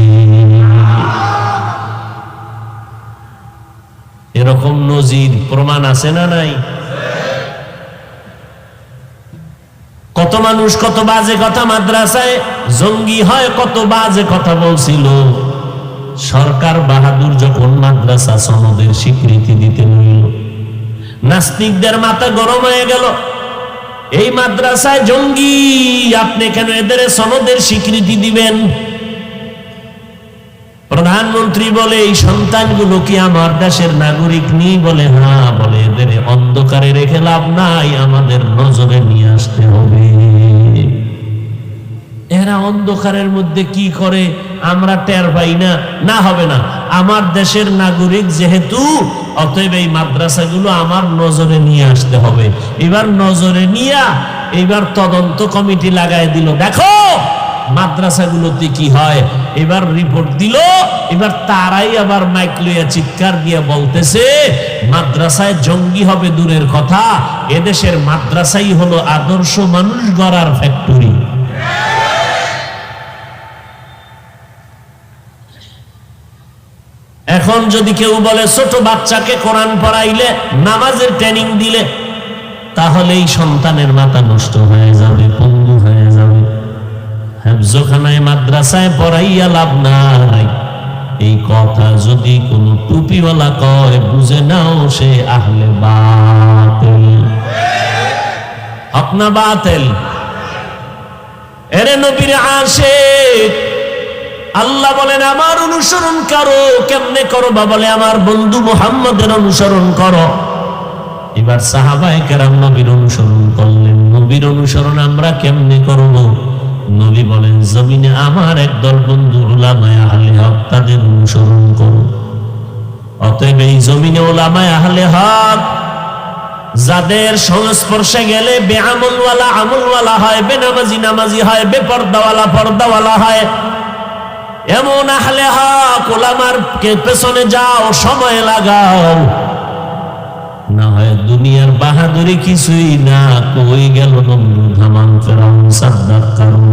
এরকম নজির প্রমাণ আছে না নাই? কত মানুষ কত বাজে কথা মাদ্রাসায় জঙ্গি হয়, কত বাজে কথা বলছিল। সরকার বাহাদুর যখন মাদ্রাসা সনদের স্বীকৃতি দিতে নিল, নাস্তিকদের মাথা গরম হয়ে গেল। এই মাদ্রাসায় জঙ্গি, আপনি কেন এদের সনদের স্বীকৃতি দিবেন? প্রধানমন্ত্রী বলে, এই সন্তানগুলো কি আমার দেশের নাগরিক নেই? বলে হ্যাঁ। বলে এদের অন্ধকারে রেখে লাভ নাই, আমাদের নজরে নিয়ে আসতে হবে। এরা অন্ধকারের মধ্যে কি করে আমরা টের পাই না। না, হবে না, আমার দেশের নাগরিক যেহেতু, অতএব এই মাদ্রাসাগুলো আমার নজরে নিয়ে আসতে হবে। এবার নজরে নিয়ে এবার তদন্ত কমিটি লাগাই দিল, দেখো মাদ্রাসাগুলোতে কি হয়। এবার রিপোর্ট দিল, এবার তারাই আবার মাইক লইয়া চিৎকার দিয়ে বলতেছে মাদ্রাসায় জঙ্গি হবে দূরের কথা, এদেশের মাদ্রাসাই হলো আদর্শ মানুষ গড়ার ফ্যাক্টরি। এখন যদি কেউ বলে ছোট বাচ্চাকে কোরআন পড়াইলে, নামাজের ট্রেনিং দিলে, তাহলে এই সন্তানের মাথা নষ্ট হয়ে যাবে, পঙ্গু হয়ে যাবে। হেফজখানায় মাদ্রাসায় পড়াইয়া লাভ নাই, এই কথা যদি কোন টুপিওয়ালা কয়, বুঝে নাও সে আহলে বাতিল। হক না বাতিল? এরে নবীর আশিক, আল্লাহ বলেন আমার অনুসরণ করো। কেমনে করবা? বলে আমার বন্ধু মুহাম্মদের অনুসরণ করো। এবার সাহাবায়ে কেরাম নবীর অনুসরণ করলেন। নবীর অনুসরণ আমরা কেমনে করব? নবী বলেন জমিনে আমার একদল বন্ধু উলামায়ে আহলে হক, তাদের অনুসরণ করো। অতএব এই জমিনে উলামায়ে আহলে হক যাদের সংস্পর্শে গেলে বেআমলওয়ালা আমলওয়ালা হয়, বেনামাজি নামাজি হয়, বেপর্দাওয়ালা পর্দাওয়ালা হয়, এমন আহলে হক উলামার পেছনে যাও, সময় লাগাও। না হয় দুনিয়ার বাহাদুরি কিছুই না, কই গেল নমরুদ, হামান, ফেরাউন, সাদ্দাত, কারুন।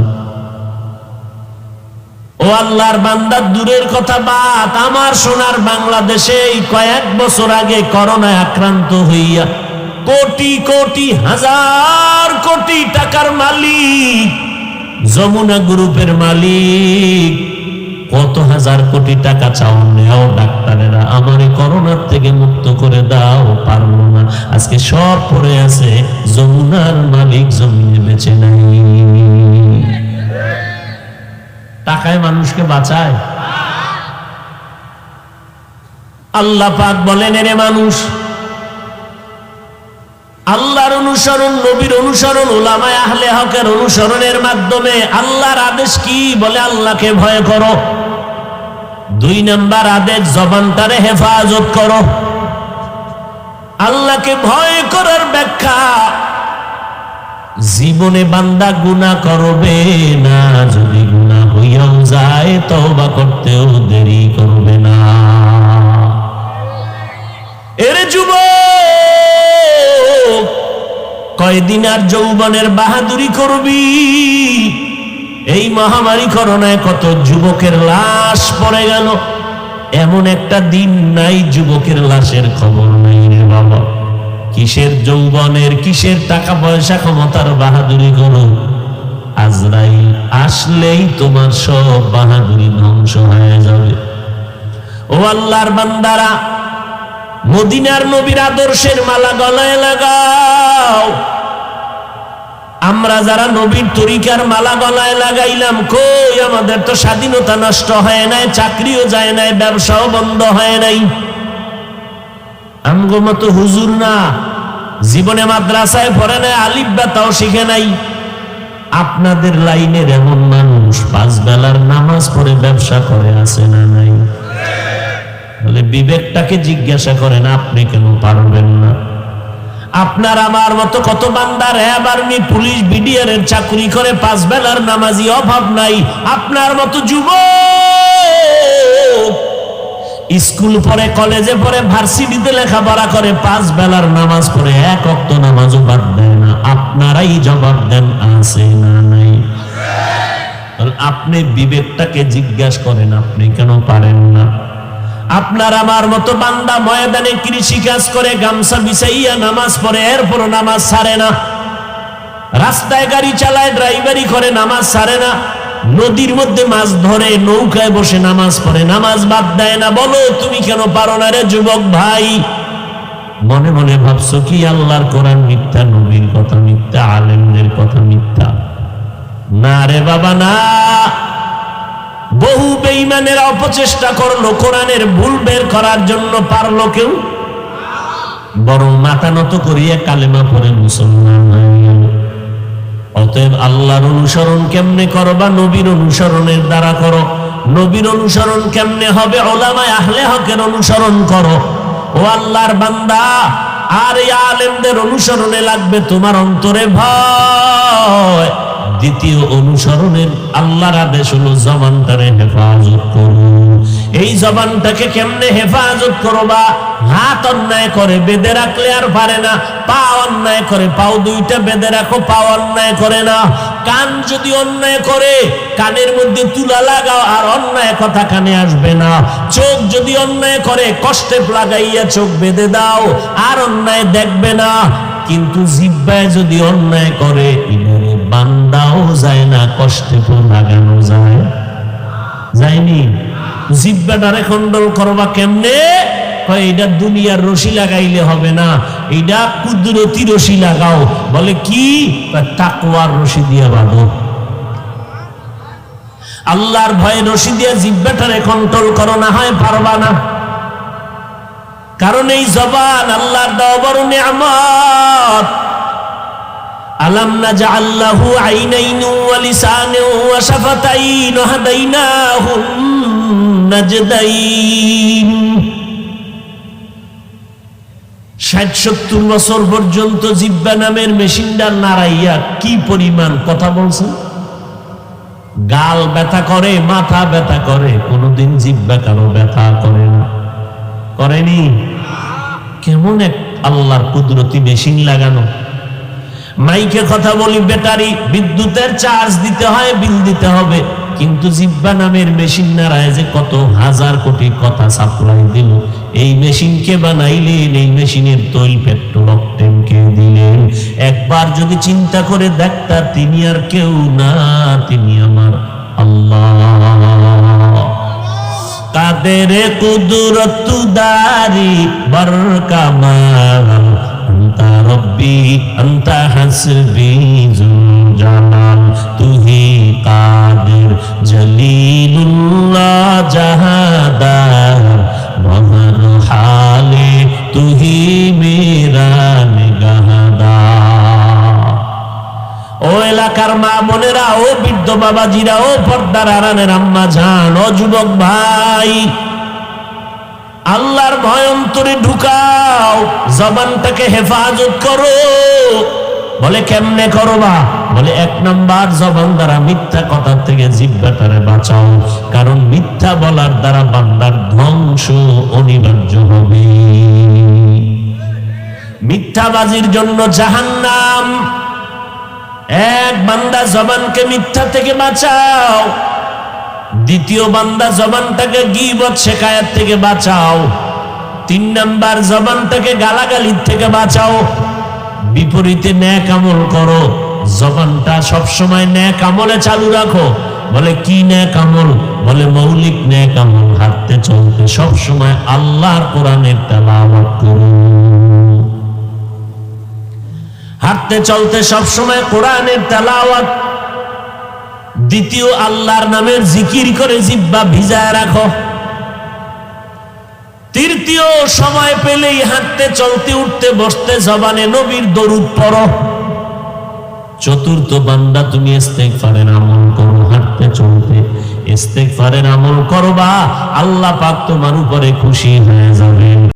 ও আল্লাহর বান্দা, দূরের কথা বাদ, আমার সোনার বাংলাদেশে এই কয়েক বছর আগে করোনায় আক্রান্ত হইয়া কোটি কোটি হাজার কোটি টাকার মালিক, যমুনা গ্রুপের মালিক, কত হাজার কোটি টাকা চাও নেও ডাক্তারেরা, আমারে করোনার থেকে মুক্ত করে দাও, পারলো না। আজকে সব পড়ে আছে, যমুনার মালিক জমিনে বেঁচে নাই। টাকায় মানুষকে বাঁচায়? আল্লাহ পাক বলেন এরে মানুষ, আল্লাহর অনুসরণ, নবীর অনুসরণ, উলামায়ে আহলে হকের অনুসরণের মাধ্যমে আল্লাহর আদেশ কি? বলে আল্লাহকে ভয় করো। 2 নাম্বার আদেশ, জবানটারে হেফাজত করো। আল্লাহকে ভয় করার ব্যাখ্যা, জীবনে বান্দা গুনাহ করবে না, যদি গুনাহ হইয়াও যায় তওবা করতেও দেরি করবে না। এরে যুবক, কয়দিন আর যৌবনের বাহাদুরি করবি? এই মহামারী করোনায় কত যুবকের লাশ পড়ে গেল, এমন একটা দিন নাই যুবকের লাশের খবর নাই রে বাবা। কিসের যৌবনের, কিসের টাকা পয়সা ক্ষমতার বাহাদুরি করো, আজরাইল আসলেই তোমার সব বাহাদুরি ধ্বংস হয়ে যাবে। ও আল্লাহর বান্দারা, মদিনার নবীর আদর্শের মালা গলায় লাগাও। আমরা যারা নবীর তরিকার মালা গলায় লাগাইলাম, কই আমাদের তো স্বাধীনতা নষ্ট হয় নাই, চাকরিও যায় নাই, ব্যবসাও বন্ধ হয় নাই। আমগো মতো হুজুর না, জীবনে মাদ্রাসায় পড়ে নাই, আলিফ বাতাও শিখে নাই। আপনাদের লাইনের এমন মানুষ 5 বেলার নামাজ পড়ে ব্যবসা করে আছে না নাই? বলে বিবেকটাকে জিজ্ঞাসা করেন, আপনি কেন পারবেন না? আপনার আমার মতো কত বান্দা র‍্যাব, আর্মি, পুলিশ, বিডিআর এর চাকরি করে 5 বেলার নামাজি, অভাব নাই। আপনার মতো যুবক স্কুল পড়ে, কলেজে পড়ে, ভার্সিটিতে লেখাপড়া করে, 5 বেলার নামাজ পড়ে 1 ওয়াক্ত নামাজও বাদ দেয় না। আপনারাই জবাব দেন, আছে না নাই? আপনি বিবেকটাকে জিজ্ঞাসা করেন, আপনি কেন পারেন না? আপনার আমার মতো বান্দা ময়দানে কৃষি কাজ করে, গামছা বিছাইয়া নামাজ পড়ে, এরপরও নামাজ ছাড়ে না। রাস্তায় গাড়ি চালায়, ড্রাইভারি করে, নামাজ ছাড়ে না। নদীর মধ্যে মাছ ধরে, নৌকায় বসে নামাজ পড়ে, নামাজ বাদ দেয় না। বলো তুমি কেন পারো না রে যুবক ভাই? মনে মনে ভাবছো কি আল্লাহর কোরআন মিথ্যা, নবীর কথা মিথ্যা, আলেমদের কথা মিথ্যা? না রে বাবা না। বহু বেঈমানেরা অপচেষ্টা করলো কোরআনের ভুল বের করার জন্য, পারলো কেউ? বরং মাথা নত করিয়া কালেমা পড়ে মুসলমান হয়ে গেল। অতএব আল্লাহর অনুসরণ কেমনে করবা? নবীর অনুসরণের দ্বারা করো। নবীর অনুসরণ কেমনে হবে? উলামায়ে আহলে হকের অনুসরণ করো। ও আল্লাহর বান্দা, আর এই আলেমদের অনুসরণে লাগবে তোমার অন্তরে ভয়। দ্বিতীয় অনুসরণের আল্লাহর আদেশ হলো জবানটারে হেফাজত করো। এই জবানটাকে কেমনে হেফাজত করবা? হাত অন্যায় করে বেঁধে রাখলে আর পারে না, পা অন্যায় করে পাও দুইটা বেঁধে রাখো, পা অন্যায় করে না। কান যদি অন্যায় করে কানের মধ্যে তুলা লাগাও, আর অন্যায় কথা কানে আসবে না। চোখ যদি অন্যায় করে কষ্টে লাগাইয়া চোখ বেঁধে দাও, আর অন্যায় দেখবে না। কিন্তু জিহ্বায় যদি অন্যায় করে, বান্দাও যায় না, কষ্টে লাগানো যায়? যায়নি? জিহ্বাটারে খণ্ডন করবা কেমনে? এটা দুনিয়ার রশি লাগাইলে হবে না, এটা কুদরতি রশি লাগাও। বলে কি? তাকওয়ার রশি দিয়ে বাঁধো। আল্লাহর ভয়ে রশি দিয়ে জিহ্বাটারে কন্ট্রোল করো, না হয় পারবা না। কারণ এই জবান আল্লাহর দেওয়া বড় নিয়ামত। আলাম নাজআল লাহু আইনাইন ওয়া লিসানান ওয়া শাফাতাইন ওয়া হাদাইনাহু নাজদাইন। 60-70 বছর পর্যন্ত জিহ্বা নামের মেশিনটা নাড়াইয়া কি পরিমাণ কথা বলছেন। গাল ব্যথা করে, মাথা ব্যথা করে, কোনোদিন জিহ্বা কারো ব্যথা করে না? করেনি? কেমন এক আল্লাহর কুদরতি মেশিন লাগানো। মাইকে কথা বলি, ব্যাটারি, বিদ্যুতের চার্জ দিতে হয়, বিল দিতে হবে। কিন্তু জিহ্বা নামের মেশিন নাড়ায় যে কত হাজার কোটি কথা সাপ্লাই দিল। এই মেশিনকে বানাইলেন, এই মেশিনের তৈল পেট্রোল অকটেন কে দিলেন। একবার যদি চিন্তা করে দেখতা, তিনি আর কেউ না, তিনি আমার আল্লাহ। কাদের কুদরত দারি বরকামাল, আন্তা রব্বি আন্তা হাসবি জুল জালাল। তুহি কাদের জলিলুল্লাহ জাহাদার, বহর হালে তুহি মেরা নিগাহদার। ও এলাকার মা বোনেরা, ও বৃদ্ধ বাবাজিরা, ও পর্দার আড়ালের আম্মা জান, ও যুবক ভাই, আল্লাহর ভয় অন্তরে ঢুকাও, জবানটাকে হেফাজত করো। বলে কেমনে করবা? বলে 1 নাম্বার, জবান দ্বারা মিথ্যা কথা থেকে জিহ্বাটারে বাঁচাও। কারণ মিথ্যা বলার দ্বারা বান্দার ধ্বংস অনিবার্য হবে। মিথ্যাবাজির জন্য জাহান্নাম। এক বান্দা জবানকে মিথ্যা থেকে বাঁচাও, দ্বিতীয় বান্দা জবানটাকে গীবত শিকায়াত থেকে বাঁচাও, 3 নাম্বার জবানটাকে গালাগালির থেকে বাঁচাও। বিপরীতে নেক আমল করো, জবানটা সবসময় নেক আমলে চালু রাখো। বলে কি নেক আমল? বলে মৌলিক নেক আমল, হাঁটতে চলতে সবসময় আল্লাহর কোরআনের তেলাওয়াত করো, হাঁটতে চলতে সবসময় কোরআনের তেলাওয়াত। দ্বিতীয়, আল্লাহর নামের জিকির করে জিহ্বা ভিজায় রাখো। তৃতীয়, সময় পেলেই হাঁটতে চলতে উঠতে বসতে জবানে নবীর দরুদ পড়ো। চতুর্থ, বান্দা তুমি ইস্তেগফারের আমল করো, হাঁটতে চলতে ইস্তেগফারের আমল করবা, আল্লাহ পাক তোমার উপরে খুশি হয়ে যাবেন।